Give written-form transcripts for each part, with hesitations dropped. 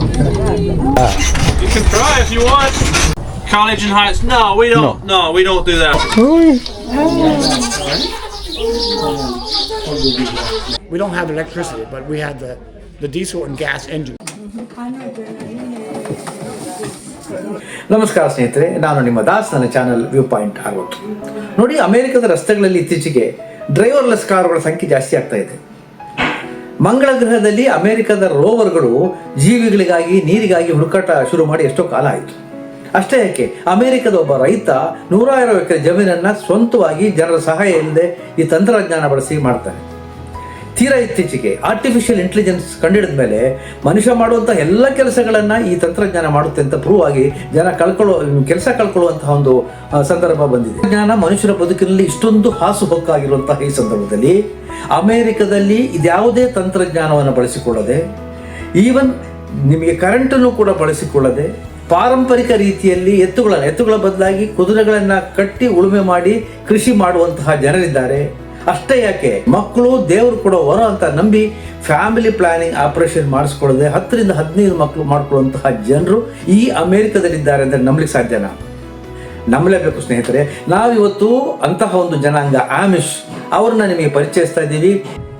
You can try if you want. Carnation Heights? No, we don't. No, we don't do that. We don't have electricity, but we had the diesel and gas engine. ನಮಸ್ಕಾರ ಸ್ನೇಹಿತರೆ, ನಾನು ನಿಮ್ಮ ದಾಸ್. ನನ್ನ channel view point 60. ನೋಡಿ, ಅಮೆರಿಕದ ರಸ್ತೆಗಳಲ್ಲಿ ಇತ್ತೀಚೆಗೆ driverless ಕಾರುಗಳ ಸಂಖ್ಯೆ ಜಾಸ್ತಿ ಆಗ್ತಾ ಇದೆ. ಮಂಗಳ ಗ್ರಹದಲ್ಲಿ ಅಮೆರಿಕದ ರೋವರ್ಗಳು ಜೀವಿಗಳಿಗಾಗಿ ನೀರಿಗಾಗಿ ಹುಡುಕಾಟ ಶುರು ಮಾಡಿ ಎಷ್ಟೋ ಕಾಲ ಆಯಿತು. ಅಷ್ಟೇ ಯಾಕೆ, ಅಮೆರಿಕದ ಒಬ್ಬ ರೈತ 150 ಎಕರೆ ಜಮೀನನ್ನು ಸ್ವಂತವಾಗಿ ಜನರ ಸಹಾಯ ಇಲ್ಲದೆ ಈ ತಂತ್ರಜ್ಞಾನ ಬಳಸಿ ಮಾಡ್ತಾನೆ. ತೀರಾ ಇತ್ತೀಚೆಗೆ ಆರ್ಟಿಫಿಷಿಯಲ್ ಇಂಟೆಲಿಜೆನ್ಸ್ ಕಂಡಿಡಿದ ಮೇಲೆ ಮನುಷ್ಯ ಮಾಡುವಂಥ ಎಲ್ಲ ಕೆಲಸಗಳನ್ನು ಈ ತಂತ್ರಜ್ಞಾನ ಮಾಡುತ್ತೆ ಅಂತ ಪ್ರೂವ್ ಆಗಿ ಕೆಲಸ ಕಳ್ಕೊಳ್ಳುವಂತಹ ಒಂದು ಸಂದರ್ಭ ಬಂದಿದೆ. ಜ್ಞಾನ ಮನುಷ್ಯರ ಬದುಕಿನಲ್ಲಿ ಇಷ್ಟೊಂದು ಹಾಸುಹೊಕ್ಕಾಗಿರುವಂತಹ ಈ ಸಂದರ್ಭದಲ್ಲಿ ಅಮೆರಿಕದಲ್ಲಿ ಇದ್ಯಾವುದೇ ತಂತ್ರಜ್ಞಾನವನ್ನು ಬಳಸಿಕೊಳ್ಳದೆ, ಈವನ್ ನಿಮಗೆ ಕರೆಂಟನ್ನು ಕೂಡ ಬಳಸಿಕೊಳ್ಳದೆ, ಪಾರಂಪರಿಕ ರೀತಿಯಲ್ಲಿ ಎತ್ತುಗಳ ಬದಲಾಗಿ ಕುದುರೆಗಳನ್ನು ಕಟ್ಟಿ ಉಳುಮೆ ಮಾಡಿ ಕೃಷಿ ಮಾಡುವಂತಹ ಜನರಿದ್ದಾರೆ. ಅಷ್ಟೇ ಯಾಕೆ, ಮಕ್ಕಳು ದೇವರು ಕೊಡೋ ವರ ಅಂತ ನಂಬಿ ಫ್ಯಾಮಿಲಿ ಪ್ಲಾನಿಂಗ್ ಆಪರೇಷನ್ ಮಾಡಿಸ್ಕೊಳ್ಳದೆ 10 ರಿಂದ 15 ಮಕ್ಕಳು ಮಾಡ್ಕೊಳ್ಳುವಂತಹ ಜನರು ಈ ಅಮೆರಿಕದಲ್ಲಿದ್ದಾರೆ ಅಂದರೆ ನಂಬಲಿಕ್ಕೆ ಸಾಧ್ಯನಾ? ನಂಬಲೇಬೇಕು ಸ್ನೇಹಿತರೆ. ನಾವಿವತ್ತು ಅಂತಹ ಒಂದು ಜನಾಂಗ ಆಮಿಷ್ ಅವ್ರನ್ನ ನಿಮಗೆ ಪರಿಚಯಿಸ್ತಾ ಇದ್ದೀವಿ.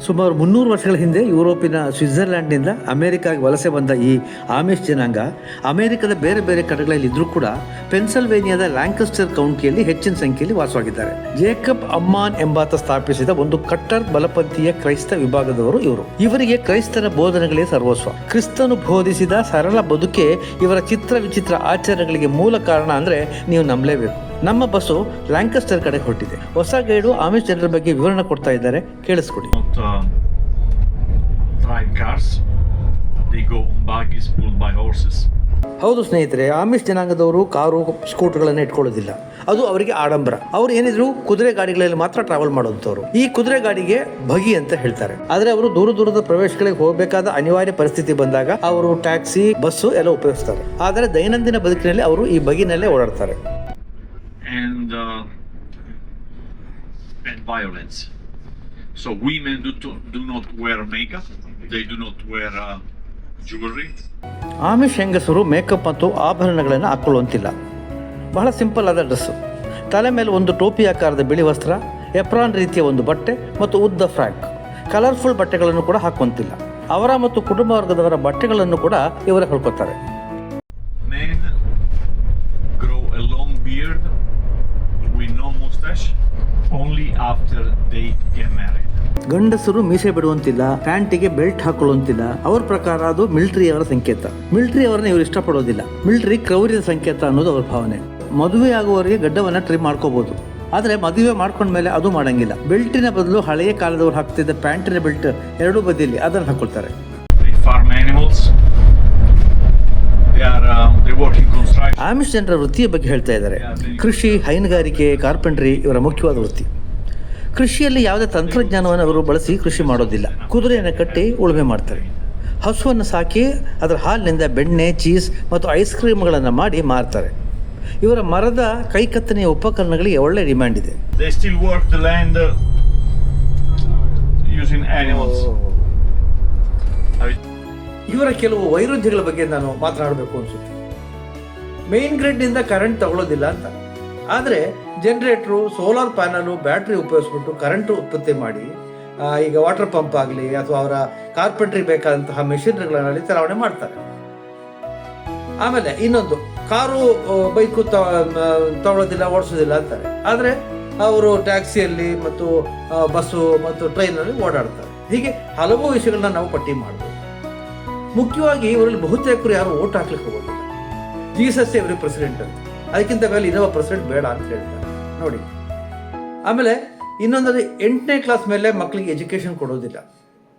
ಸುಮಾರು 300 ವರ್ಷಗಳ ಹಿಂದೆ ಯುರೋಪಿನ ಸ್ವಿಟ್ಜರ್ಲ್ಯಾಂಡ್ನಿಂದ ಅಮೆರಿಕಾಗೆ ವಲಸೆ ಬಂದ ಈ ಆಮಿಷ್ ಜನಾಂಗ ಅಮೆರಿಕದ ಬೇರೆ ಬೇರೆ ಕಡೆಗಳಲ್ಲಿ ಇದ್ರೂ ಕೂಡ ಪೆನ್ಸಿಲ್ವೇನಿಯಾದ ಲ್ಯಾಂಕಸ್ಟರ್ ಕೌಂಟಿಯಲ್ಲಿ ಹೆಚ್ಚಿನ ಸಂಖ್ಯೆಯಲ್ಲಿ ವಾಸವಾಗಿದ್ದಾರೆ. ಜೇಕಬ್ ಅಮ್ಮಾನ್ ಎಂಬಾತ ಸ್ಥಾಪಿಸಿದ ಒಂದು ಕಟ್ಟರ್ ಬಲಪಂಥೀಯ ಕ್ರೈಸ್ತ ವಿಭಾಗದವರು ಇವರು. ಇವರಿಗೆ ಕ್ರೈಸ್ತರ ಬೋಧನೆಗಳೇ ಸರ್ವಸ್ವ. ಕ್ರಿಸ್ತನು ಬೋಧಿಸಿದ ಸರಳ ಬದುಕೆ ಇವರ ಚಿತ್ರ ವಿಚಿತ್ರ ಆಚರಣೆಗಳಿಗೆ ಮೂಲ ಕಾರಣ ಅಂದ್ರೆ ನೀವು ನಂಬಲೇಬೇಕು. ನಮ್ಮ ಬಸ್ಸು ಲ್ಯಾಂಕಸ್ಟರ್ ಕಡೆ ಹೊರಟಿದೆ. ಹೊಸ ಗೈಡು ಆಮಿಷ್ ಜನರ ಬಗ್ಗೆ ವಿವರಣೆ ಕೊಡ್ತಾ ಇದ್ದಾರೆ, ಕೇಳಿಸ್ಕೊಡಿ. ಹೌದು ಸ್ನೇಹಿತರೆ, ಆಮಿಷ್ ಜನಾಂಗದವರು ಕಾರು ಸ್ಕೂಟರ್ಗಳನ್ನು ಇಟ್ಕೊಳ್ಳೋದಿಲ್ಲ. ಅದು ಅವರಿಗೆ ಆಡಂಬರ. ಅವ್ರು ಏನಿದ್ರು ಕುದುರೆ ಗಾಡಿಗಳಲ್ಲಿ ಮಾತ್ರ ಟ್ರಾವೆಲ್ ಮಾಡೋಂಥವ್ರು. ಈ ಕುದುರೆ ಗಾಡಿಗೆ ಬಗಿ ಅಂತ ಹೇಳ್ತಾರೆ. ಆದ್ರೆ ಅವರು ದೂರದ ಪ್ರವೇಶಗಳಿಗೆ ಹೋಗಬೇಕಾದ ಅನಿವಾರ್ಯ ಪರಿಸ್ಥಿತಿ ಬಂದಾಗ ಅವರು ಟ್ಯಾಕ್ಸಿ, ಬಸ್ಸು ಎಲ್ಲ ಉಪಯೋಗಿಸ್ತಾರೆ. ಆದರೆ ದೈನಂದಿನ ಬದುಕಿನಲ್ಲಿ ಅವರು ಈ ಬಗಿನಲ್ಲೇ ಓಡಾಡ್ತಾರೆ. And violence. So women do not wear makeup. They do not wear jewelry. ಆಮಿಷ್ ಹೆಂಗಸರು ಮೇಕಪ್ ಮತ್ತು ಆಭರಣಗಳನ್ನು ಹಾಕೊಳ್ಳುವಂತಿಲ್ಲ. ಬಹಳ ಸಿಂಪಲ್ ಆದ ಡ್ರೆಸ್ಸು, ತಲೆ ಮೇಲೆ ಒಂದು ಟೋಪಿ ಆಕಾರದ ಬಿಳಿ ವಸ್ತ್ರ, ಎಪ್ರಾನ್ ರೀತಿಯ ಒಂದು ಬಟ್ಟೆ ಮತ್ತು ಉದ್ದ ಫ್ರಾಕ್. ಕಲರ್ಫುಲ್ ಬಟ್ಟೆಗಳನ್ನು ಕೂಡ ಹಾಕುವಂತಿಲ್ಲ. ಅವರ ಮತ್ತು ಕುಟುಂಬ ವರ್ಗದವರ ಬಟ್ಟೆಗಳನ್ನು ಕೂಡ ಇವರೇ ಹೊಳ್ಕೊತಾರೆ. Men grow a long beard with no mustache only after they get married. ಗಂಡಸರು ಮೀಸೆ ಬಿಡುವಂತಿಲ್ಲ, ಪ್ಯಾಂಟಿಗೆ ಬೆಲ್ಟ್ ಹಾಕೊಳ್ಳುವಂತಿಲ್ಲ. ಅವ್ರ ಪ್ರಕಾರ ಅದು ಮಿಲಿಟರಿಯವರ ಸಂಕೇತ. ಮಿಲಿಟರಿಯವರನ್ನ ಇವರು ಇಷ್ಟಪಡೋದಿಲ್ಲ. ಮಿಲಿಟರಿ ಕ್ರೌರ್ಯದ ಸಂಕೇತ ಅನ್ನೋದು ಅವ್ರ ಭಾವನೆ. ಮದುವೆ ಆಗುವವರಿಗೆ ಗಡ್ಡವನ್ನ ಟ್ರಿಮ್ ಮಾಡ್ಕೋಬಹುದು, ಆದ್ರೆ ಮದುವೆ ಮಾಡ್ಕೊಂಡ್ಮೇಲೆ ಅದು ಮಾಡಂಗಿಲ್ಲ. ಬೆಲ್ಟಿನ ಬದಲು ಹಳೆಯ ಕಾಲದವ್ರು ಹಾಕ್ತಿದ್ದ ಪ್ಯಾಂಟಿನ ಬೆಲ್ಟ್ ಎರಡೂ ಬದಿಯಲ್ಲಿ ಅದನ್ನು ಹಾಕೊಳ್ತಾರೆ. ಆಮಿಷ್ ಜನರ ವೃತ್ತಿಯ ಬಗ್ಗೆ ಹೇಳ್ತಾ ಇದ್ದಾರೆ. ಕೃಷಿ, ಹೈನುಗಾರಿಕೆ, ಕಾರ್ಪೆಂಟ್ರಿ ಇವರ ಮುಖ್ಯವಾದ ವೃತ್ತಿ. ಕೃಷಿಯಲ್ಲಿ ಯಾವುದೇ ತಂತ್ರಜ್ಞಾನವನ್ನು ಅವರು ಬಳಸಿ ಕೃಷಿ ಮಾಡೋದಿಲ್ಲ. ಕುದುರೆಯನ್ನು ಕಟ್ಟಿ ಉಳುಮೆ ಮಾಡ್ತಾರೆ. ಹಸುವನ್ನು ಸಾಕಿ ಅದರ ಹಾಲಿನಿಂದ ಬೆಣ್ಣೆ, ಚೀಸ್ ಮತ್ತು ಐಸ್ ಕ್ರೀಮ್ಗಳನ್ನು ಮಾಡಿ ಮಾರ್ತಾರೆ. ಇವರ ಮರದ ಕೈಕತ್ತನೆಯ ಉಪಕರಣಗಳಿಗೆ ಒಳ್ಳೆ ಡಿಮ್ಯಾಂಡ್ ಇದೆ. ಇವರ ಕೆಲವು ವೈರುಧ್ಯಗಳ ಬಗ್ಗೆ ನಾನು ಮಾತನಾಡಬೇಕು ಅನ್ಸುತ್ತೆ. ಮೇನ್ ಗ್ರಿಡ್ನಿಂದ ಕರೆಂಟ್ ತಗೊಳ್ಳೋದಿಲ್ಲ ಅಂತ, ಆದರೆ generator, solar panel, battery ಉಪಯೋಗಿಸ್ಬಿಟ್ಟು current ಉತ್ಪತ್ತಿ ಮಾಡಿ ಈಗ ವಾಟರ್ ಪಂಪ್ ಆಗಲಿ ಅಥವಾ ಅವರ ಕಾರ್ಪೆಂಟ್ರಿ ಬೇಕಾದಂತಹ ಮೆಷಿನರಿಗಳಲ್ಲಿ ಚಲಾವಣೆ ಮಾಡ್ತಾರೆ. ಆಮೇಲೆ ಇನ್ನೊಂದು, ಕಾರು, ಬೈಕು ತಗೊಳ್ಳೋದಿಲ್ಲ, ಓಡಿಸೋದಿಲ್ಲ ಅಂತಾರೆ, ಆದರೆ ಅವರು ಟ್ಯಾಕ್ಸಿಯಲ್ಲಿ ಮತ್ತು ಬಸ್ಸು ಮತ್ತು ಟ್ರೈನಲ್ಲಿ ಓಡಾಡ್ತಾರೆ. ಹೀಗೆ ಹಲವು ವಿಷಯಗಳನ್ನ ನಾವು ಪಟ್ಟಿ ಮಾಡ್ಬೋದು. ಮುಖ್ಯವಾಗಿ ಇವರಲ್ಲಿ ಬಹುತೇಕರು ಯಾರು ಓಟ್ ಹಾಕ್ಲಿಕ್ಕೆ ಹೋಗೋದಿಲ್ಲ. ಜೀಸಸ್ ಎವ್ರಿ ಪ್ರೆಸಿಡೆಂಟ್ ಅಂತ, ಅದಕ್ಕಿಂತ ಮೇಲೆ ಇನ್ನೊಬ್ಬ ಪ್ರೆಸಿಡೆಂಟ್ ಬೇಡ ಅಂತ ಹೇಳ್ತಾರೆ ನೋಡಿ. ಆಮೇಲೆ ಇನ್ನೊಂದು, 8ನೇ ಕ್ಲಾಸ್ ಮೇಲೆ ಮಕ್ಕಳಿಗೆ ಎಜುಕೇಷನ್ ಕೊಡೋದಿಲ್ಲ,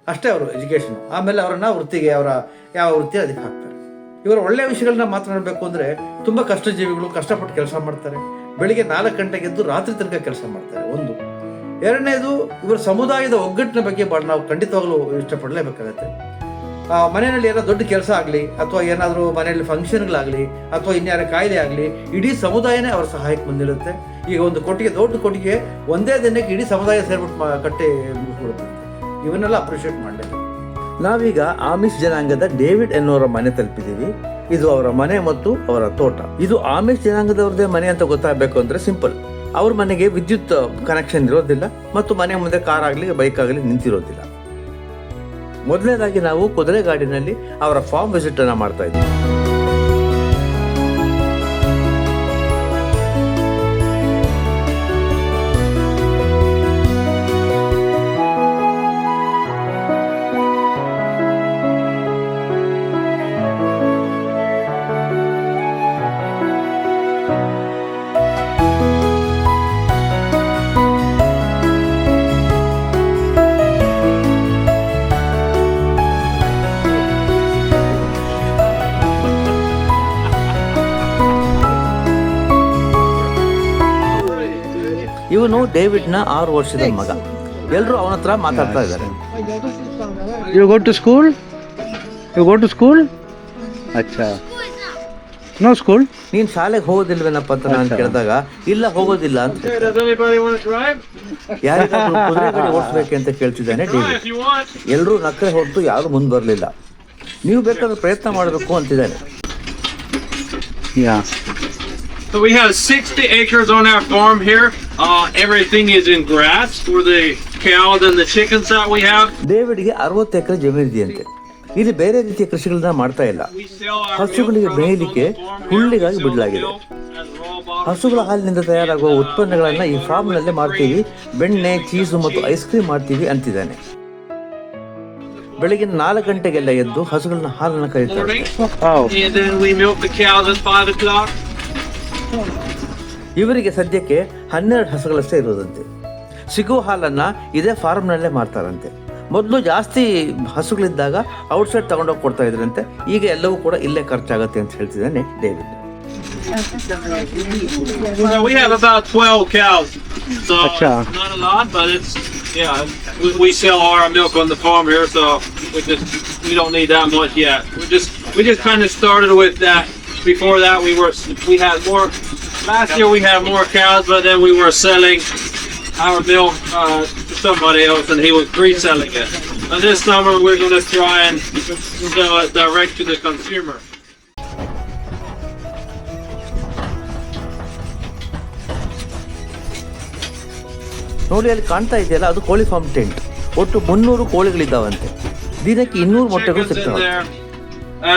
ಅಷ್ಟೇ ಅವರು ಎಜುಕೇಷನ್. ಆಮೇಲೆ ಅವರನ್ನ ವೃತ್ತಿಗೆ, ಅವರ ಯಾವ ವೃತ್ತಿ ಅದಕ್ಕೆ ಹಾಕ್ತಾರೆ. ಇವರ ಒಳ್ಳೆಯ ವಿಷಯಗಳನ್ನ ಮಾತನಾಡಬೇಕು ಅಂದರೆ ತುಂಬ ಕಷ್ಟಜೀವಿಗಳು ಕಷ್ಟಪಟ್ಟು ಕೆಲಸ ಮಾಡ್ತಾರೆ. ಬೆಳಿಗ್ಗೆ 4 ಗಂಟೆಗೆ ಎದ್ದು ರಾತ್ರಿ ತನಕ ಕೆಲಸ ಮಾಡ್ತಾರೆ. ಒಂದು. ಎರಡನೇದು, ಇವರ ಸಮುದಾಯದ ಒಗ್ಗಟ್ಟಿನ ಬಗ್ಗೆ ನಾವು ಖಂಡಿತವಾಗ್ಲೂ ಇಷ್ಟಪಡಲೇಬೇಕಾಗತ್ತೆ. ಮನೆಯಲ್ಲಿ ಏನೋ ದೊಡ್ಡ ಕೆಲಸ ಆಗಲಿ ಅಥವಾ ಏನಾದರೂ ಮನೆಯಲ್ಲಿ ಫಂಕ್ಷನ್ಗಳಾಗಲಿ ಅಥವಾ ಇನ್ಯಾರ ಕಾಯಿಲೆ ಆಗಲಿ, ಇಡೀ ಸಮುದಾಯನೇ ಅವರ ಸಹಾಯಕ್ಕೆ ಬಂದಿರುತ್ತೆ. ಈಗ ಒಂದು ದೊಡ್ಡ ಕೊಟ್ಟಿಗೆ ಒಂದೇ ದಿನಕ್ಕೆ ಇಡೀ ಸಮುದಾಯ ಸೇರ್ಬಿಟ್ಟು ಕಟ್ಟಿ ಮುಗಿಸ್ಬಿಡುತ್ತೆ. ಇವನ್ನೆಲ್ಲ ಅಪ್ರಿಷಿಯೇಟ್ ಮಾಡಲೇಬೇಕು. ನಾವೀಗ ಆಮಿಷ್ ಜನಾಂಗದ ಡೇವಿಡ್ ಎನ್ನುವರ ಮನೆ ತಲುಪಿದ್ದೀವಿ. ಇದು ಅವರ ಮನೆ ಮತ್ತು ಅವರ ತೋಟ. ಇದು ಆಮಿಷ್ ಜನಾಂಗದವ್ರದೇ ಮನೆ ಅಂತ ಗೊತ್ತಾಗಬೇಕು ಅಂದ್ರೆ ಸಿಂಪಲ್. ಅವ್ರ ಮನೆಗೆ ವಿದ್ಯುತ್ ಕನೆಕ್ಷನ್ ಇರೋದಿಲ್ಲ ಮತ್ತು ಮನೆ ಮುಂದೆ ಕಾರ್ ಆಗಲಿ ಬೈಕ್ ಆಗಲಿ ನಿಂತಿರೋದಿಲ್ಲ. ಮೊದಲನೇದಾಗಿ ನಾವು ಕುದುರೆ ಗಾಡಿನಲ್ಲಿ ಅವರ ಫಾರ್ಮ್ ವಿಸಿಟ್ ಅನ್ನ ಮಾಡ್ತಾ ಇದ್ದೀವಿ. ಇವನು ಡೇವಿಡ್ನ 6 ವರ್ಷದ ಮಗ. ಎಲ್ಲರೂ ಅವನ ಹತ್ರ ಮಾತಾಡ್ತಾ ಇದ್ದಾರೆ. You go to school? You go to school? ಅಚ್ಚಾ. No school? ನೀನ್ ಶಾಲೆಗೆ ಹೋಗೋದಿಲ್ವೇನಪ್ಪ ಅಂತ ನಾನು ಕೇಳಿದಾಗ ಇಲ್ಲ ಹೋಗೋದಿಲ್ಲ ಅಂತ. ಯಾರಿಗಾದ್ರೂ ಕುದುರೆ ಗಾಡಿ ಓಡಿಸ್ಬೇಕೆ ಅಂತ ಕೇಳ್ತಿದ್ದಾನೆ ಡೇವಿಡ್. ಎಲ್ಲರೂ ನಕ್ಕರೆ ಹೊರತು ಯಾರು ಮುಂದೆ ಬರಲಿಲ್ಲ. ನೀವು ಬೇಕಾದ್ರೆ ಪ್ರಯತ್ನ ಮಾಡಬೇಕು ಅಂತಿದ್ದಾನೆ. Yeah. So we have 60 acres on our farm here. Everything is in grass for the cows and the chickens that we have. ಡೇವಿಡ್ಗೆ 60 ಎಕರೆ ಜಮೀನು ಇದೆಯಂತೆ. ಇಲ್ಲಿ ಬೇರೆ ರೀತಿಯ ಕೃಷಿಗಳನ್ನ ಮಾಡ್ತಾ ಇಲ್ಲ. We sell our ಹಸುಗಳಿಗೆ ಮೇಯಲಿಕ್ಕೆ ಹುಲ್ಲಿಗಾಗಿ ಬಿಡಲಾಗಿದೆ. ಹಸುಗಳ ಹಾಲಿನಿಂದ ತಯಾರಾಗುವ ಉತ್ಪನ್ನಗಳನ್ನ ಈ ಫಾರ್ಮ್ ನಲ್ಲಿ ಮಾರ್ತೀವಿ. ಬೆಣ್ಣೆ, ಚೀಸು ಮತ್ತು ಐಸ್ ಕ್ರೀಮ್ ಮಾಡ್ತೀವಿ ಅಂತಿದ್ದಾನೆ. ಬೆಳಗಿನ 4 ಗಂಟೆಗೆಲ್ಲ ಎದ್ದು ಹಸುಗಳನ್ನ ಹಾಲನ್ನ ಕರೀತಾರೆ. and then we milk the cows at 5 o'clock. ಇವರಿಗೆ ಸದ್ಯಕ್ಕೆ 12 ಹಸುಗಳಷ್ಟೇ ಇರೋದಂತೆ. ಸಿಗುವ ಹಾಲನ್ನ ಇದೇ ಫಾರ್ಮ್ ನಲ್ಲೇ ಮಾರ್ತಾರಂತೆ. ಮೊದಲು ಜಾಸ್ತಿ ಹಸುಗಳಿದ್ದಾಗ ಔಟ್ಸೈಡ್ ತಗೊಂಡೋಗಿ ಕೊಡ್ತಾ ಇದ್ರಂತೆ. ಈಗ ಎಲ್ಲವೂ ಕೂಡ ಇಲ್ಲೇ ಖರ್ಚಾಗತ್ತೆ ಅಂತ ಹೇಳ್ತಿದ್ದಾನೆ David. So we have about 12 cows. So Acha. not a lot, but it's we sell our milk on the farm here, so we don't need that much yet. We just kind of started with that. Before that we had more. Last year we had more cows, but then we were selling our milk to somebody else, and he was reselling it. And this summer we're going to try and sell it direct to the consumer. ನೋಡಿ ಅಲ್ಲಿ ಕಾಣ್ತಾ ಇದೆಯಲ್ಲ, ಅದು ಕೋಳಿ form tent. ಒಟ್ಟು 300 ಕೋಳಿಗಳಿದ್ದಾವಂತೆ. ದಿನಕ್ಕೆ 200 ಮೊಟ್ಟೆಗಳು Chickens in ಸಿಗ್ತವೆ. there,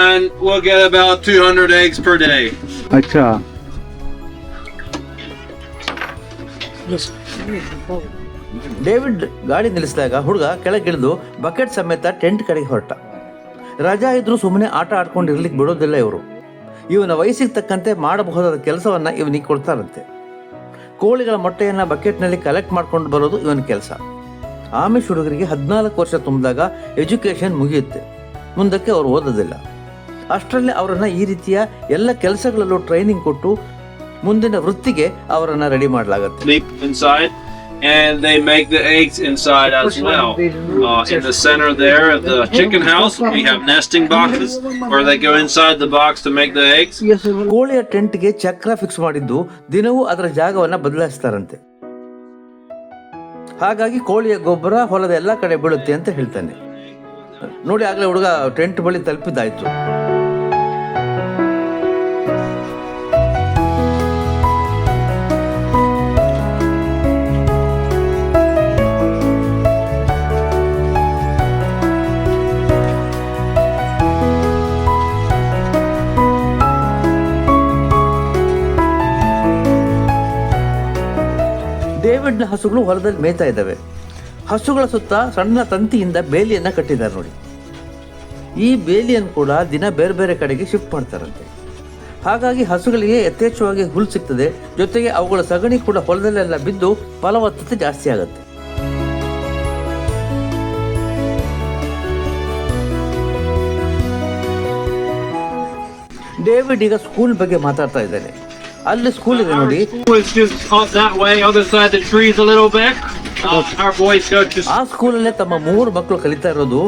and we'll get about 200 eggs per day. ಅಚ್ಚಾ. David ಗಾಡಿ ನಿಲ್ಲಿಸಿದಾಗ ಹುಡುಗ ಕೆಳಗಿಳಿದು ಬಕೆಟ್ ಸಮೇತ ಟೆಂಟ್ ಕಡೆಗೆ ಹೊರಟ. ರಜಾ ಇದ್ರೂ ಸುಮ್ಮನೆ ಆಟ ಆಡ್ಕೊಂಡಿರ್ಲಿಕ್ಕೆ ಬಿಡೋದಿಲ್ಲ ಇವರು. ಇವನ ವಯಸ್ಸಿಗೆ ತಕ್ಕಂತೆ ಮಾಡಬಹುದಾದ ಕೆಲಸವನ್ನ ಇವನಿಗೆ ಕೊಡ್ತಾರಂತೆ. ಕೋಳಿಗಳ ಮೊಟ್ಟೆಯನ್ನ ಬಕೆಟ್ನಲ್ಲಿ ಕಲೆಕ್ಟ್ ಮಾಡ್ಕೊಂಡು ಬರೋದು ಇವನ ಕೆಲಸ. ಆಮಿಷ್ ಹುಡುಗರಿಗೆ 14 ವರ್ಷ ತುಂಬಿದಾಗ ಎಜುಕೇಶನ್ ಮುಗಿಯುತ್ತೆ. ಮುಂದಕ್ಕೆ ಅವರು ಓದೋದಿಲ್ಲ. ಅಷ್ಟರಲ್ಲೇ ಅವರನ್ನ ಈ ರೀತಿಯ ಎಲ್ಲ ಕೆಲಸಗಳಲ್ಲೂ ಟ್ರೈನಿಂಗ್ ಕೊಟ್ಟು ಮುಂದಿನ ವೃತ್ತಿಗೆ ಅವರನ್ನ ರೆಡಿ ಮಾಡಲಾಗುತ್ತೆ. Sleep inside, and they make the eggs inside as well. In the center there of the chicken house, we have nesting boxes where they go inside the box to make the eggs. ಕೋಳಿಯ ಟೆಂಟ್ಗೆ ಚಕ್ರ fix ಮಾಡಿದ್ದು ದಿನವೂ ಅದರ ಜಾಗವನ್ನ ಬದಲಾಯಿಸ್ತಾರಂತೆ. ಹಾಗಾಗಿ ಕೋಳಿಯ ಗೊಬ್ಬರ ಹೊಲದ ಎಲ್ಲ ಕಡೆ ಬೀಳುತ್ತೆ ಅಂತ ಹೇಳ್ತಾನೆ. ನೋಡಿ, ಆಗ್ಲೇ ಹುಡುಗ ಟೆಂಟ್ ಬಳಿ ತಲುಪಿದ್ದಾಯ್ತು. ಡೇವಿಡ್ನ ಹಸುಗಳು ಹೊಲದಲ್ಲಿ ಮೇಯ್ತಾ ಇದ್ದಾವೆ. ಹಸುಗಳ ಸುತ್ತ ಸಣ್ಣ ತಂತಿಯಿಂದ ಬೇಲಿಯನ್ನ ಕಟ್ಟಿದ್ದಾರೆ ನೋಡಿ. ಈ ಬೇಲಿಯನ್ನು ಕೂಡ ದಿನ ಬೇರೆ ಬೇರೆ ಕಡೆಗೆ ಶಿಫ್ಟ್ ಮಾಡ್ತಾರಂತೆ. ಹಾಗಾಗಿ ಹಸುಗಳಿಗೆ ಯಥೇಚ್ಛವಾಗಿ ಹುಲ್ಲು ಸಿಗ್ತದೆ. ಜೊತೆಗೆ ಅವುಗಳ ಸಗಣಿ ಕೂಡ ಹೊಲದಲ್ಲೆಲ್ಲ ಬಿದ್ದು ಫಲವತ್ತತೆ ಜಾಸ್ತಿ ಆಗುತ್ತೆ. ಡೇವಿಡ್ ಈಗ ಸ್ಕೂಲ್ ಬಗ್ಗೆ ಮಾತಾಡ್ತಾ ಇದ್ದಾನೆ. ಅಲ್ಲಿ ಸ್ಕೂಲ್ ಇದೆ ನೋಡಿ. It's just up that way, other side the trees a little bit. Our boys go to ಆ ಸ್ಕೂಲಲ್ಲೇ ತಮ್ಮ 3 ಮಕ್ಕಳು ಕಲಿತಾ ಇರೋದು.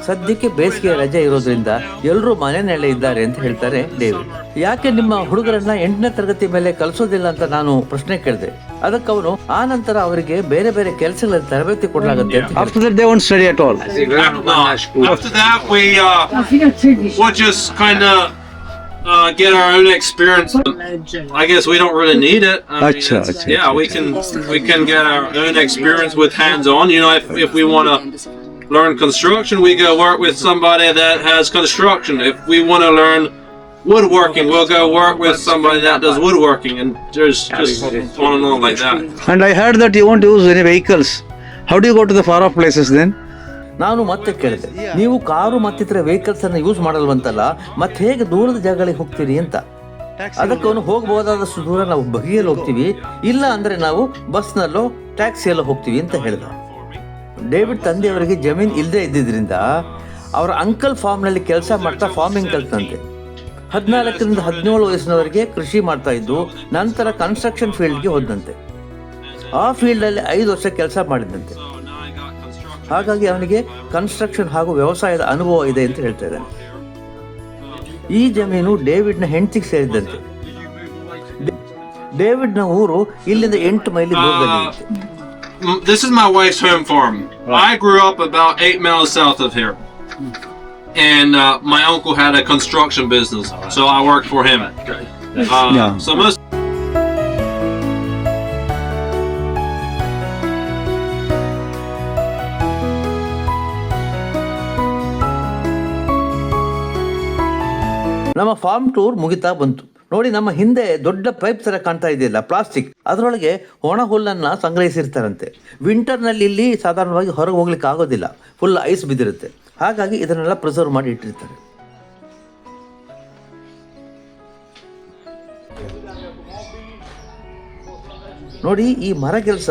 ಸದ್ಯಕ್ಕೆ ಬೇಸಿಗೆ ರಜೆ ಇರೋದ್ರಿಂದ ಎಲ್ಲರೂ ಮನೆಯಲ್ಲೇ ಇದ್ದಾರೆ ಅಂತ ಹೇಳ್ತಾರೆ ಡೇವಿಡ್. ಯಾಕೆ ನಿಮ್ಮ ಹುಡುಗರನ್ನ 8ನೇ ತರಗತಿ ಮೇಲೆ ಕಲಿಸೋದಿಲ್ಲ ಅಂತ ನಾನು ಪ್ರಶ್ನೆ ಕೇಳಿದೆ. ಅದಕ್ಕೆ ಅವನು ಆ ನಂತರ ಅವರಿಗೆ ಬೇರೆ ಬೇರೆ ಕೆಲಸಗಳಲ್ಲಿ ತರಬೇತಿ ಕೊಡಲಾಗುತ್ತೆ ಅಂತ After that, they won't study at all. After that, we'll just kind of get our own experience. I guess we don't really need it. I mean, Acha, it's- acha, yeah, we can get our own experience with hands-on. You know, if we want to learn construction, we go work with somebody that has construction. If we want to learn woodworking, we'll go work with somebody that does woodworking, and there's just on and on like that. And I heard that you won't use any vehicles. How do you go to the far off places then? ನಾನು ಮತ್ತೆ ಕೇಳಿದೆ, ನೀವು car ಮತ್ತಿತರ vehicles ಅನ್ನು use ಮಾಡಲ್ವಂತಲ್ಲ, ಮತ್ತೆ ಹೇಗೆ ದೂರದ ಜಾಗಗಳಿಗೆ ಹೋಗ್ತೀರಿ ಅಂತ. ಅದಕ್ಕೆ ಅವನು ಹೋಗಬಹುದಾದಷ್ಟು ದೂರ ನಾವು ಬಗೆಯಲ್ಲಿ ಹೋಗ್ತೀವಿ, ಇಲ್ಲ ಅಂದ್ರೆ ನಾವು ಬಸ್ನಲ್ಲೋ ಟ್ಯಾಕ್ಸಿಯಲ್ಲೋ ಹೋಗ್ತೀವಿ ಅಂತ ಹೇಳಿದ. ಡೇವಿಡ್ ತಂದೆಯವರಿಗೆ ಜಮೀನು ಇಲ್ಲದೆ ಇದ್ದಿದ್ರಿಂದ ಅವರ ಅಂಕಲ್ ಫಾರ್ಮ್ನಲ್ಲಿ ಕೆಲಸ ಮಾಡ್ತಾ ಫಾರ್ಮಿಂಗ್ ಕಲ್ತಂತೆ. 14ರಿಂದ 17 ವಯಸ್ಸಿನವರೆಗೆ ಕೃಷಿ ಮಾಡ್ತಾ ಇದ್ದು, ನಂತರ ಕನ್ಸ್ಟ್ರಕ್ಷನ್ ಫೀಲ್ಡ್ಗೆ ಹೋದಂತೆ. ಆ ಫೀಲ್ಡಲ್ಲಿ 5 ವರ್ಷ ಕೆಲಸ ಮಾಡಿದಂತೆ. ಹಾಗಾಗಿ ಅವನಿಗೆ ಕನ್ಸ್ಟ್ರಕ್ಷನ್ ಹಾಗೂ ವ್ಯವಸಾಯದ ಅನುಭವ ಇದೆ ಅಂತ ಹೇಳ್ತಾ ಇದ್ದಾನೆ. ಈ ಜಮೀನು ಡೇವಿಡ್ನ ಹೆಂಡತಿಗೆ ಸೇರಿದಂತೆ. ಡೇವಿಡ್ನ ಊರು ಇಲ್ಲಿಂದ 8 ಮೈಲಿ ದೂರದಲ್ಲಿ ಇದೆ. This is my wife's home farm. I grew up about 8 miles south of here. And my uncle had a construction business, so I worked for him. So most ನಮ್ಮ ಫಾರ್ಮ್ ಟೂರ್ ಮುಗಿತಾ ಬಂತು. ನೋಡಿ, ನಮ್ಮ ಹಿಂದೆ ದೊಡ್ಡ pipe ತರ ಕಾಣ್ತಾ ಇದೆಯಲ್ಲ, ಪ್ಲಾಸ್ಟಿಕ್, ಅದರೊಳಗೆ ಒಣ ಹುಲ್ಲನ್ನು ಸಂಗ್ರಹಿಸಿರ್ತಾರಂತೆ. ವಿಂಟರ್ನಲ್ಲಿ ಇಲ್ಲಿ ಸಾಧಾರಣವಾಗಿ ಹೊರಗೆ ಹೋಗ್ಲಿಕ್ಕೆ ಆಗೋದಿಲ್ಲ, ಫುಲ್ ಐಸ್ ಬಿದ್ದಿರುತ್ತೆ. ಹಾಗಾಗಿ ಇದನ್ನೆಲ್ಲ ಪ್ರಿಸರ್ವ್ ಮಾಡಿ ಇಟ್ಟಿರ್ತಾರೆ. ನೋಡಿ, ಈ ಮರ ಕೆಲಸ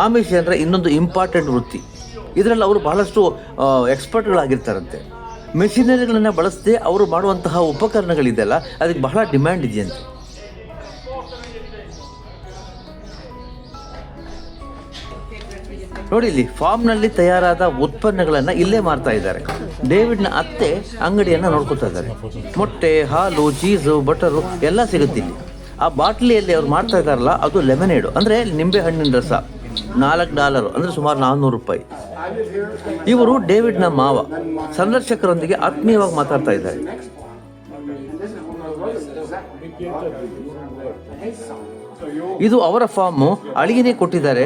ಆಮಿಷ್ ಜನರ ಇನ್ನೊಂದು ಇಂಪಾರ್ಟೆಂಟ್ ವೃತ್ತಿ. ಇದರಲ್ಲಿ ಅವರು ಬಹಳಷ್ಟು ಎಕ್ಸ್ಪರ್ಟ್ಗಳಾಗಿರ್ತಾರಂತೆ. ಮೆಷಿನರಿಗಳನ್ನು ಬಳಸದೆ ಅವರು ಮಾಡುವಂತಹ ಉಪಕರಣಗಳಿದೆಯಲ್ಲ, ಅದಕ್ಕೆ ಬಹಳ ಡಿಮ್ಯಾಂಡ್ ಇದೆಯಂತೆ. ನೋಡಿ, ಇಲ್ಲಿ ಫಾರ್ಮ್ನಲ್ಲಿ ತಯಾರಾದ ಉತ್ಪನ್ನಗಳನ್ನು ಇಲ್ಲೇ ಮಾರ್ತಾ ಇದ್ದಾರೆ. ಡೇವಿಡ್ನ ಅತ್ತೆ ಅಂಗಡಿಯನ್ನು ನೋಡ್ಕೊತಾ ಇದ್ದಾರೆ. ಮೊಟ್ಟೆ, ಹಾಲು, ಚೀಸು, ಬಟರು ಎಲ್ಲ ಸಿಗುತ್ತೆ ಇಲ್ಲಿ. ಆ ಬಾಟ್ಲಿಯಲ್ಲಿ ಅವ್ರು ಮಾಡ್ತಾ ಇದ್ದಾರಲ್ಲ, ಅದು ಲೆಮನೇಡು, ಅಂದರೆ ನಿಂಬೆ ಹಣ್ಣಿನ ರಸ. $4 ಅಂದರೆ ಸುಮಾರು 400 ರೂಪಾಯಿ. ಇವರು ಡೇವಿಡ್ನ ಮಾವ. ಸಂದರ್ಶಕರೊಂದಿಗೆ ಆತ್ಮೀಯವಾಗಿ ಮಾತಾಡ್ತಾ ಇದ್ದಾರೆ. ಇದು ಅವರ ಫಾರ್ಮು, ಅಳಿಗೆನೇ ಕೊಟ್ಟಿದ್ದಾರೆ.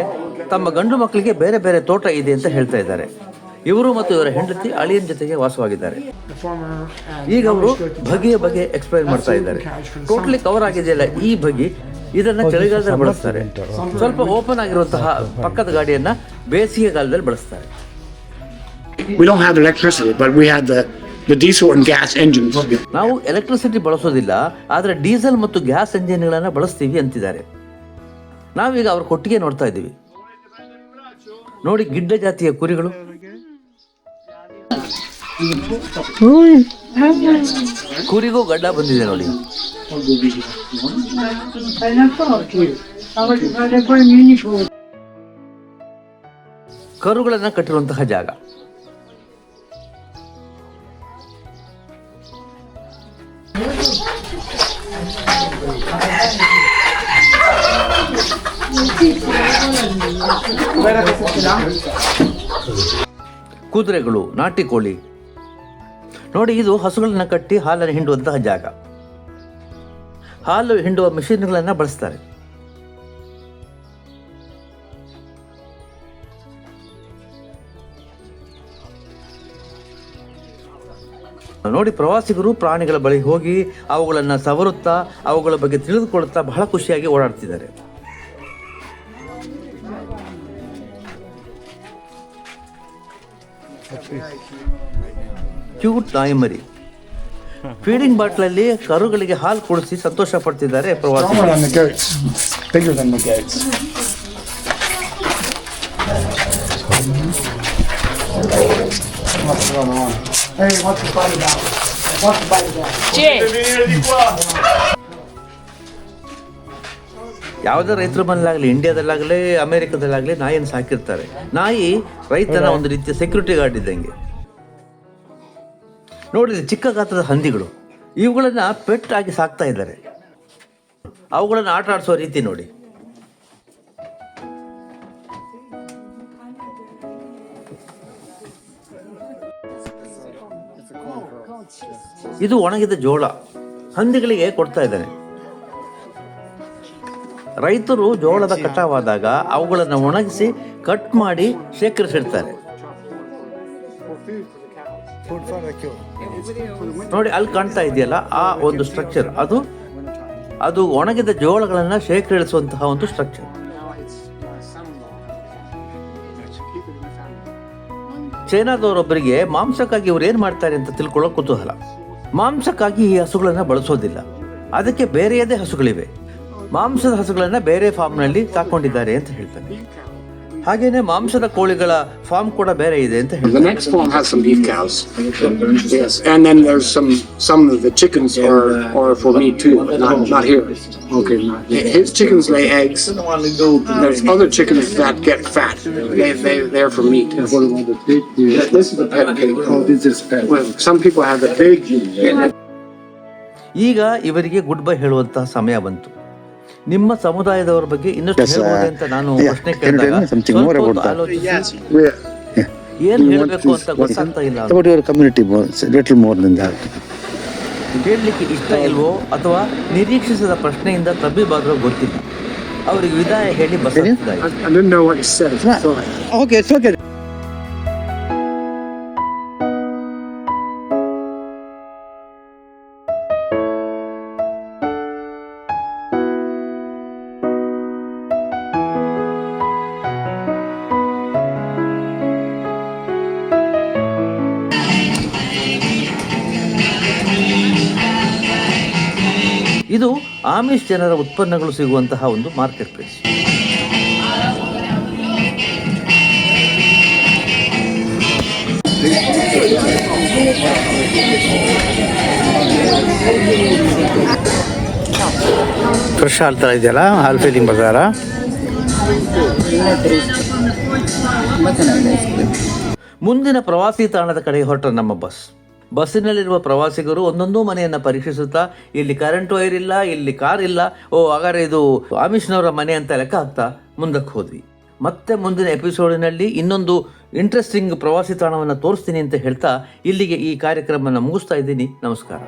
ತಮ್ಮ ಗಂಡು ಮಕ್ಕಳಿಗೆ ಬೇರೆ ಬೇರೆ ತೋಟ ಇದೆ ಅಂತ ಹೇಳ್ತಾ ಇದ್ದಾರೆ. ಇವರು ಮತ್ತು ಇವರ ಹೆಂಡತಿ ಅಳಿಯನ ಜೊತೆಗೆ ವಾಸವಾಗಿದ್ದಾರೆ. ಈಗ ಅವರು ಬಗೆಯ ಬಗ್ಗೆ ಎಕ್ಸ್ಪ್ಲೈನ್ ಮಾಡ್ತಾ ಇದ್ದಾರೆ. ಟೋಟಲಿ ಕವರ್ ಆಗಿದೆಯಲ್ಲ ಈ ಬಗೆ, ಇದನ್ನ ಚಳಿಗಾಲದಲ್ಲಿ ಬಳಸ್ತಾರೆ. ಸ್ವಲ್ಪ ಓಪನ್ ಆಗಿರುವಂತಹ ಪಕ್ಕದ ಗಾಡಿಯನ್ನ ಬೇಸಿಗೆಗಾಲದಲ್ಲಿ ಬಳಸ್ತಾರೆ. We don't have electricity, but we had the diesel and gas engines. ನಾವು ಎಲೆಕ್ಟ್ರಿಸಿಟಿ ಬಳಸೋದಿಲ್ಲ, ಆದರೆ ಡೀಸೆಲ್ ಮತ್ತು ಗ್ಯಾಸ್ ಎಂಜಿನ್ಗಳನ್ನು ಬಳಸ್ತೀವಿ ಅಂತಿದ್ದಾರೆ. ನಾವೀಗ ಅವ್ರ ಕೊಟ್ಟಿಗೆ ನೋಡ್ತಾ ಇದ್ದೀವಿ. ನೋಡಿ, ಗಿಡ್ಡ ಜಾತಿಯ ಕುರಿಗಳು. ಕುರಿಗೂ ಗಡ್ಡ ಬಂದಿದೆ ನೋಡಿ. ಕರುಗಳನ್ನ ಕಟ್ಟಿರುವಂತಹ ಜಾಗ. ಕುದುರೆಗಳು, ನಾಟಿ ಕೋಳಿ. ನೋಡಿ, ಇದು ಹಸುಗಳನ್ನ ಕಟ್ಟಿ ಹಾಲನ್ನು ಹಿಂಡುವಂತಹ ಜಾಗ. ಹಾಲು ಹಿಂಡುವ ಮಿಷಿನ್ಗಳನ್ನು ಬಳಸ್ತಾರೆ. ನೋಡಿ, ಪ್ರವಾಸಿಗರು ಪ್ರಾಣಿಗಳ ಬಳಿ ಹೋಗಿ ಅವುಗಳನ್ನು ಸವರುತ್ತಾ ಅವುಗಳ ಬಗ್ಗೆ ತಿಳಿದುಕೊಳ್ಳುತ್ತಾ ಬಹಳ ಖುಷಿಯಾಗಿ ಓಡಾಡ್ತಿದ್ದಾರೆ. ಕ್ಯೂಟ್ ನಾಯಿಮರಿ. ಫೀಡಿಂಗ್ ಬಾಟ್ಲಲ್ಲಿ ಕರುಗಳಿಗೆ ಹಾಲು ಕುಡಿಸಿ ಸಂತೋಷ ಪಡ್ತಿದ್ದಾರೆ ಪ್ರವಾಸಿಗರು. Smaller than the goats, bigger than the goats. What's going on? Hey, what's the fight about? What's the fight about? ಯಾವುದೇ ರೈತರ ಮನೆಯಲ್ಲಾಗಲಿ, ಇಂಡಿಯಾದಲ್ಲಾಗಲಿ ಅಮೆರಿಕದಲ್ಲಾಗಲಿ ನಾಯಿಯನ್ನು ಸಾಕಿರ್ತಾರೆ. ನಾಯಿ ರೈತನ ಒಂದು ರೀತಿಯ ಸೆಕ್ಯೂರಿಟಿ ಗಾರ್ಡ್ ಇದ್ದಂಗೆ. ನೋಡಿ, ಚಿಕ್ಕ ಗಾತ್ರದ ಹಂದಿಗಳು. ಇವುಗಳನ್ನ ಪೆಟ್ ಆಗಿ ಸಾಕ್ತಾ ಇದ್ದಾರೆ. ಅವುಗಳನ್ನು ಆಟ ಆಡಿಸೋ ರೀತಿ ನೋಡಿ. ಇದು ಒಣಗಿದ ಜೋಳ ಹಂದಿಗಳಿಗೆ ಕೊಡ್ತಾ ಇದ್ದಾನೆ. ರೈತರು ಜೋಳದ ಕಟಾವಾದಾಗ ಅವುಗಳನ್ನು ಒಣಗಿಸಿ ಕಟ್ ಮಾಡಿ ಶೇಖರಿಸಿಡ್ತಾರೆ. ನೋಡಿ ಅಲ್ಲಿ ಕಾಣ್ತಾ ಇದೆಯಲ್ಲ ಆ ಒಂದು ಸ್ಟ್ರಕ್ಚರ್, ಅದು ಒಣಗಿದ ಜೋಳಗಳನ್ನು ಶೇಖರಿಸುವಂತಹ ಒಂದು ಸ್ಟ್ರಕ್ಚರ್. ಚೈನಾದವರೊಬ್ಬರಿಗೆ ಮಾಂಸಕ್ಕಾಗಿ ಇವ್ರು ಏನ್ ಮಾಡ್ತಾರೆ ಅಂತ ತಿಳ್ಕೊಳ್ಳೋ ಕುತೂಹಲ. ಮಾಂಸಕ್ಕಾಗಿ ಈ ಹಸುಗಳನ್ನ ಬಳಸೋದಿಲ್ಲ, ಅದಕ್ಕೆ ಬೇರೆಯದೇ ಹಸುಗಳಿವೆ. ಮಾಂಸದ ಹಸುಗಳನ್ನ ಬೇರೆ ಫಾರ್ಮ್ನಲ್ಲಿ ಸಾಕೊಂಡಿದ್ದಾರೆ ಅಂತ ಹೇಳ್ತಾರೆ. ಹಾಗೇನೆ ಮಾಂಸದ ಕೋಳಿಗಳ ಫಾರ್ಮ್ ಕೂಡ ಬೇರೆ ಇದೆ ಅಂತ ಹೇಳ್ತಾರೆ. The next farm has some beef cows. Yes, and then there's some of the chickens are for meat too, not here. Okay. His chickens lay eggs. There's other chickens that get fat. They're for meat. This is a pet pig. Oh, this is pet. Well, some people have a big. ಈಗ ಇವರಿಗೆ good bye ಹೇಳುವಂತಹ ಸಮಯ ಬಂತು. ನಿಮ್ಮ ಸಮುದಾಯದವರ ಬಗ್ಗೆ ಇನ್ನಷ್ಟು ಹೇಳ್ಬೋದು ಅಂತ ನಾನು ಪ್ರಶ್ನೆ ಕೇಳಿದಾಗ ಏನ್ ಹೇಳ್ಬೇಕು ಅಂತ ಗೊತ್ತಾಗ್ತಾ ಇಲ್ಲ. ಕೇಳಲಿಕ್ಕೆ ಇಷ್ಟ ಇಲ್ವೋ ಅಥವಾ ನಿರೀಕ್ಷಿಸಿದ ಪ್ರಶ್ನೆಯಿಂದ ತಬ್ಬಿಬಾದ್ರೋ ಗೊತ್ತಿಲ್ಲ. ಅವರಿಗೆ ವಿದಾಯ ಹೇಳಿ ಬಸ್ ಇದು ಆಮಿಷ್ ಜನರ ಉತ್ಪನ್ನಗಳು ಸಿಗುವಂತಹ ಒಂದು ಮಾರ್ಕೆಟ್ ಪ್ಲೇಸ್. ಫ್ರೆಶ್ ಹಾಲು ಥರ ಇದೆಯಲ್ಲ, ಹಾಲು ಫೀಲಿಂಗ್ ಬರ್ತಾರ. ಮುಂದಿನ ಪ್ರವಾಸಿ ತಾಣದ ಕಡೆ ಹೊರಟ ನಮ್ಮ ಬಸ್ಸಿನಲ್ಲಿರುವ ಪ್ರವಾಸಿಗರು ಒಂದೊಂದು ಮನೆಯನ್ನು ಪರೀಕ್ಷಿಸುತ್ತಾ ಇಲ್ಲಿ ಕರೆಂಟ್ ವೈರ್ ಇಲ್ಲ, ಇಲ್ಲಿ ಕಾರ್ ಇಲ್ಲ, ಹಾಗಾದ್ರೆ ಇದು ಆಮಿಷ್ನವರ ಮನೆ ಅಂತ ಲೆಕ್ಕ ಹಾಕ್ತಾ ಮುಂದಕ್ಕೆ ಹೋದ್ವಿ. ಮತ್ತೆ ಮುಂದಿನ ಎಪಿಸೋಡಿನಲ್ಲಿ ಇನ್ನೊಂದು ಇಂಟ್ರೆಸ್ಟಿಂಗ್ ಪ್ರವಾಸಿ ತಾಣವನ್ನು ತೋರಿಸ್ತೀನಿ ಅಂತ ಹೇಳ್ತಾ ಇಲ್ಲಿಗೆ ಈ ಕಾರ್ಯಕ್ರಮವನ್ನು ಮುಗಿಸ್ತಾ ಇದ್ದೀನಿ. ನಮಸ್ಕಾರ.